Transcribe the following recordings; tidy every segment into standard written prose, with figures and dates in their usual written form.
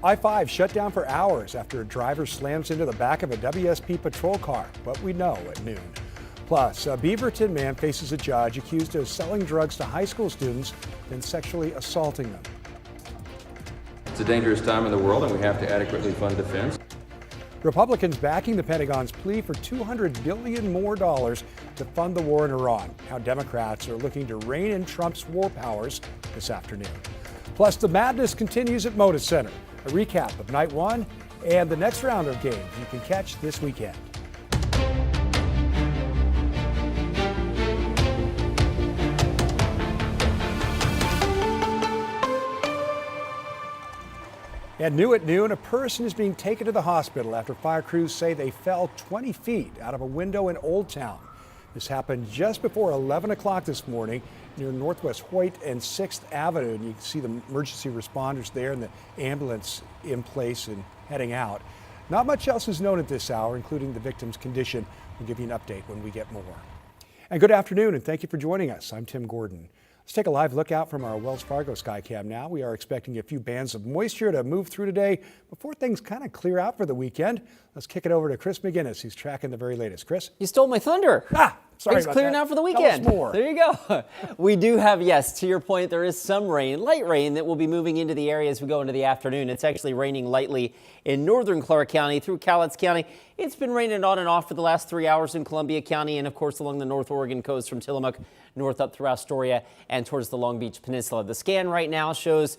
I-5 shut down for hours after a driver slams into the back of a WSP patrol car, what we know at noon. Plus, a Beaverton man faces a judge accused of selling drugs to high school students and sexually assaulting them. It's a dangerous time in the world, and we have to adequately fund defense. Republicans backing the Pentagon's plea for $200 billion more to fund the war in Iran. How Democrats are looking to rein in Trump's war powers this afternoon. Plus, the madness continues at Moda Center. A recap of night one and the next round of games you can catch this weekend. And new at noon, a person is being taken to the hospital after fire crews say they fell 20 feet out of a window in Old Town. This happened just before 11 o'clock this morning near Northwest Hoyt and 6th Avenue. And you can see the emergency responders there and the ambulance in place and heading out. Not much else is known at this hour, including the victim's condition. We'll give you an update when we get more. And good afternoon, and thank you for joining us. I'm Tim Gordon. Let's take a live look out from our Wells Fargo Skycam now. We are expecting a few bands of moisture to move through today before things kind of clear out for the weekend. Let's kick it over to Chris McGinnis. He's tracking the very latest. Chris? You stole my thunder. Sorry Things about clearing that. out for the Tell weekend. us more. There you go. We do have, yes, to your point, there is some rain, light rain that will be moving into the area as we go into the afternoon. It's actually raining lightly in northern Clark County through Cowlitz County. It's been raining on and off for the last 3 hours in Columbia County and, of course, along the North Oregon coast from Tillamook north up through Astoria and towards the Long Beach Peninsula. The scan right now shows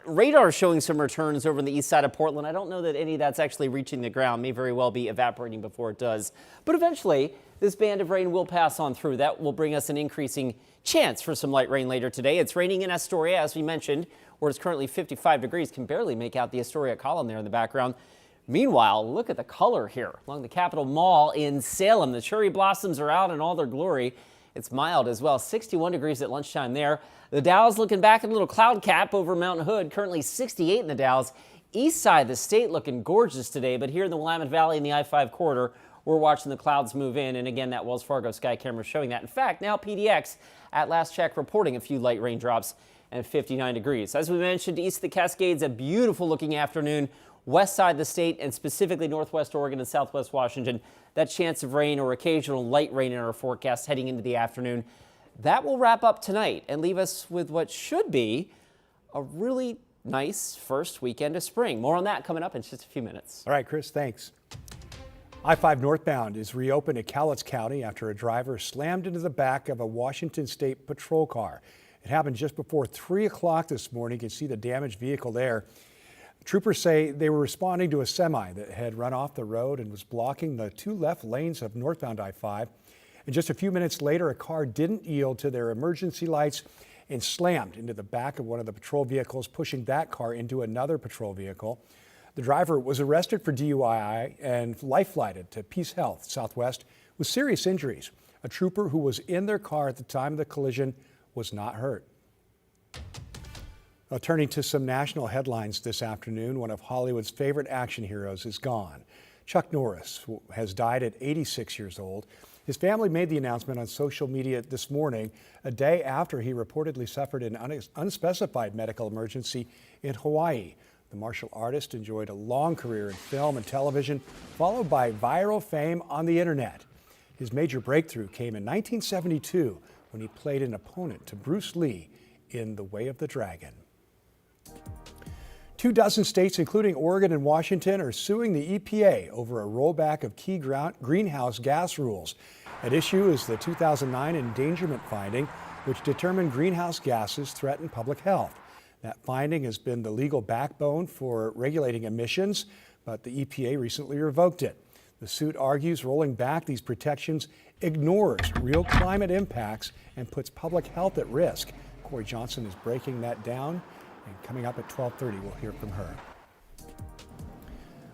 radar showing some returns over on the east side of Portland. I don't know that any of that's actually reaching the ground. May very well be evaporating before it does. But eventually, this band of rain will pass on through. That will bring us an increasing chance for some light rain later today. It's raining in Astoria, as we mentioned, where it's currently 55 degrees. Can barely make out the Astoria column there in the background. Meanwhile, look at the color here along the Capitol Mall in Salem. The cherry blossoms are out in all their glory. It's mild as well, 61 degrees at lunchtime there. The Dow's looking back at a little cloud cap over Mountain Hood, currently 68 in the Dow's. East side of the state looking gorgeous today, but here in the Willamette Valley in the I-5 corridor, we're watching the clouds move in, and again, that Wells Fargo sky camera showing that. In fact, now PDX at last check reporting a few light raindrops and 59 degrees. As we mentioned, east of the Cascades, a beautiful looking afternoon. West side of the state and specifically northwest Oregon and southwest Washington, that chance of rain or occasional light rain in our forecast heading into the afternoon. That will wrap up tonight and leave us with what should be a really nice first weekend of spring. More on that coming up in just a few minutes. All right, Chris, thanks. I-5 northbound is reopened at Cowlitz County after a driver slammed into the back of a Washington State patrol car. It happened just before 3 o'clock this morning. You can see the damaged vehicle there. Troopers say they were responding to a semi that had run off the road and was blocking the two left lanes of northbound I-5. And just a few minutes later, a car didn't yield to their emergency lights and slammed into the back of one of the patrol vehicles, pushing that car into another patrol vehicle. The driver was arrested for DUI and life-flighted to Peace Health Southwest with serious injuries. A trooper who was in their car at the time of the collision was not hurt. Now, turning to some national headlines this afternoon, one of Hollywood's favorite action heroes is gone. Chuck Norris has died at 86 years old. His family made the announcement on social media this morning, a day after he reportedly suffered an unspecified medical emergency in Hawaii. The martial artist enjoyed a long career in film and television, followed by viral fame on the internet. His major breakthrough came in 1972 when he played an opponent to Bruce Lee in The Way of the Dragon. 24 states, including Oregon and Washington, are suing the EPA over a rollback of key greenhouse gas rules. At issue is the 2009 endangerment finding, which determined greenhouse gases threaten public health. That finding has been the legal backbone for regulating emissions, but the EPA recently revoked it. The suit argues rolling back these protections ignores real climate impacts and puts public health at risk. Corey Johnson is breaking that down. And coming up at 12:30, we'll hear from her.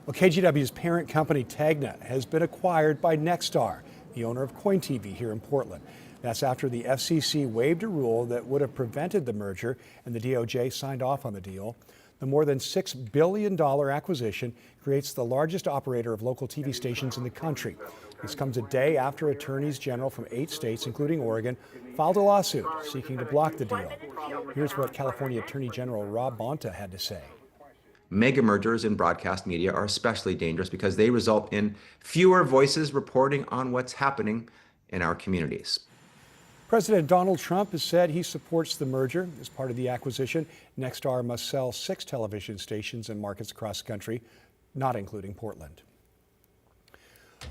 Well, KGW's parent company, Tegna, has been acquired by Nexstar, the owner of CoinTV here in Portland. That's after the FCC waived a rule that would have prevented the merger, and the DOJ signed off on the deal. The more than $6 billion acquisition creates the largest operator of local TV stations in the country. This comes a day after attorneys general from 8 states, including Oregon, filed a lawsuit seeking to block the deal. Here's what California Attorney General Rob Bonta had to say. Mega mergers in broadcast media are especially dangerous because they result in fewer voices reporting on what's happening in our communities. President Donald Trump has said he supports the merger. As part of the acquisition, Nexstar must sell 6 television stations in markets across the country, not including Portland.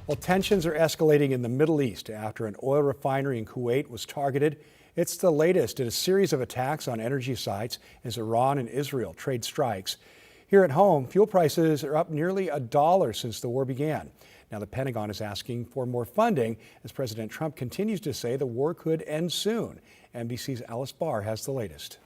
Well, tensions are escalating in the Middle East after an oil refinery in Kuwait was targeted. It's the latest in a series of attacks on energy sites as Iran and Israel trade strikes. Here at home, fuel prices are up nearly $1 since the war began. Now, the Pentagon is asking for more funding as President Trump continues to say the war could end soon. NBC's Alice Barr has the latest.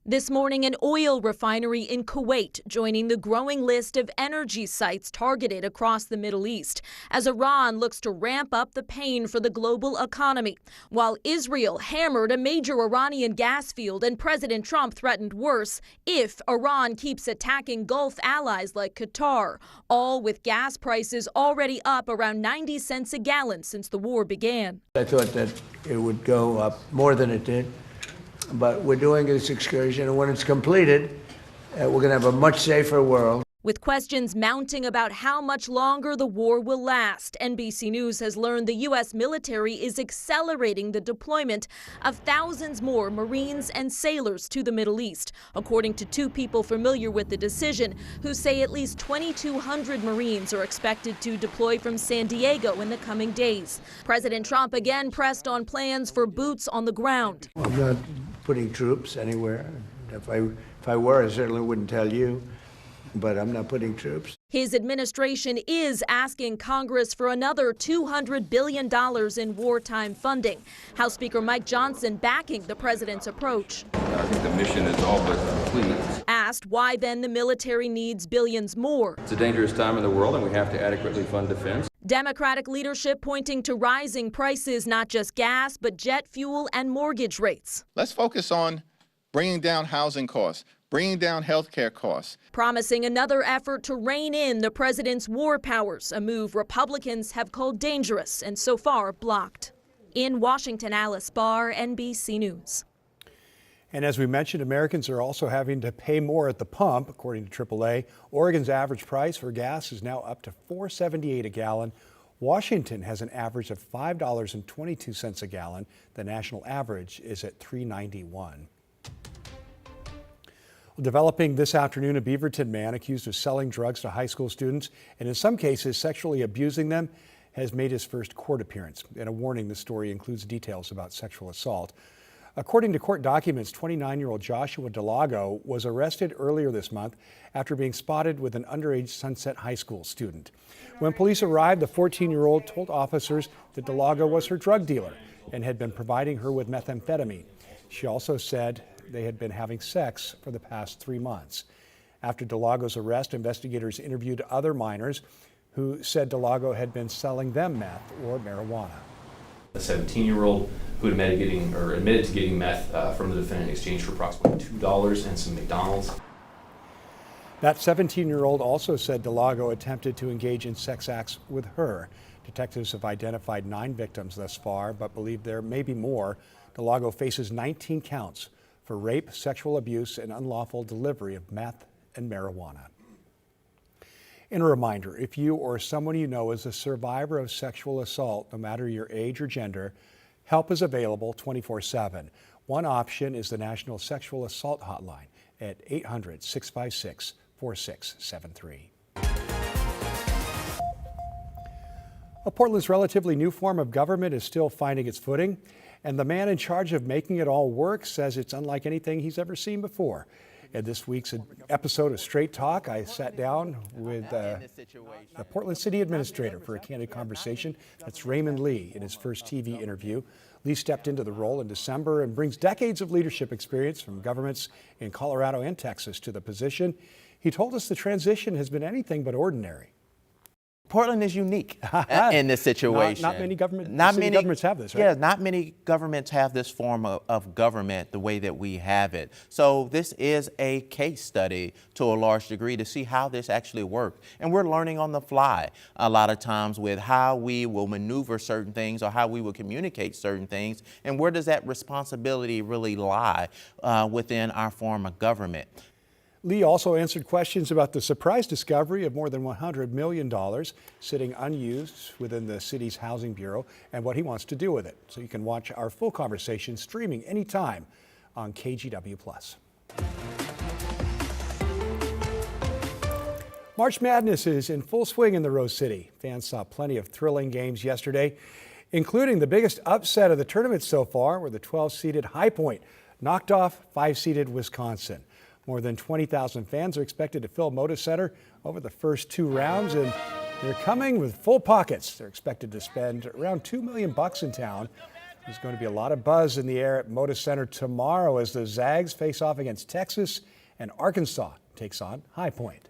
This morning, an oil refinery in Kuwait joining the growing list of energy sites targeted across the Middle East as Iran looks to ramp up the pain for the global economy, while Israel hammered a major Iranian gas field and President Trump threatened worse if Iran keeps attacking Gulf allies like Qatar, all with gas prices already up around 90 cents a gallon since the war began. I thought that it would go up more than it did. But we're doing this excursion, and when it's completed, we're going to have a much safer world. With questions mounting about how much longer the war will last, NBC News has learned the U.S. military is accelerating the deployment of thousands more Marines and sailors to the Middle East, according to 2 people familiar with the decision, who say at least 2,200 Marines are expected to deploy from San Diego in the coming days. President Trump again pressed on plans for boots on the ground. I'm not putting troops anywhere. If I were, I certainly wouldn't tell you. But I'm not putting troops. His administration is asking Congress for another $200 billion in wartime funding. House Speaker Mike Johnson backing the president's approach. I think the mission is all but complete. Asked why then the military needs billions more. It's a dangerous time in the world, and we have to adequately fund defense. Democratic leadership pointing to rising prices, not just gas, but jet fuel and mortgage rates. Let's focus on bringing down housing costs, bringing down health care costs. Promising another effort to rein in the president's war powers, a move Republicans have called dangerous and so far blocked. In Washington, Alice Barr, NBC News. And as we mentioned, Americans are also having to pay more at the pump. According to AAA, Oregon's average price for gas is now up to $4.78 a gallon. Washington has an average of $5.22 a gallon. The national average is at $3.91. Developing this afternoon, a Beaverton man accused of selling drugs to high school students and in some cases sexually abusing them has made his first court appearance. And a warning, the story includes details about sexual assault. According to court documents, 29-year-old Joshua Delago was arrested earlier this month after being spotted with an underage Sunset High School student. When police arrived, the 14-year-old told officers that Delago was her drug dealer and had been providing her with methamphetamine. She also said they had been having sex for the past 3 months. After Delago's arrest, investigators interviewed other minors who said Delago had been selling them meth or marijuana. A 17-year-old who admitted to getting meth from the defendant in exchange for approximately $2 and some McDonald's. That 17-year-old also said Delago attempted to engage in sex acts with her. Detectives have identified 9 victims thus far, but believe there may be more. Delago faces 19 counts for rape, sexual abuse, and unlawful delivery of meth and marijuana. And a reminder, if you or someone you know is a survivor of sexual assault, no matter your age or gender, help is available 24/7. One option is the National Sexual Assault Hotline at 800-656-4673. Portland's relatively new form of government is still finding its footing, and the man in charge of making it all work says it's unlike anything he's ever seen before. In this week's episode of Straight Talk, I sat down with the Portland City Administrator for a candid conversation. That's Raymond Lee in his first TV interview. Lee stepped into the role in December and brings decades of leadership experience from governments in Colorado and Texas to the position. He told us the transition has been anything but ordinary. Portland is unique in this situation. Not many governments have this, right? Yeah, not many governments have this form of government the way that we have it. So this is a case study to a large degree to see how this actually works. And we're learning on the fly a lot of times with how we will maneuver certain things or how we will communicate certain things. And where does that responsibility really lie within our form of government? Lee also answered questions about the surprise discovery of more than $100 million sitting unused within the city's housing bureau and what he wants to do with it. So you can watch our full conversation streaming anytime on KGW+. March Madness is in full swing in the Rose City. Fans saw plenty of thrilling games yesterday, including the biggest upset of the tournament so far, where the 12-seeded High Point knocked off 5-seeded Wisconsin. More than 20,000 fans are expected to fill Moda Center over the first 2 rounds, and they're coming with full pockets. They're expected to spend around $2 million in town. There's going to be a lot of buzz in the air at Moda Center tomorrow as the Zags face off against Texas and Arkansas takes on High Point.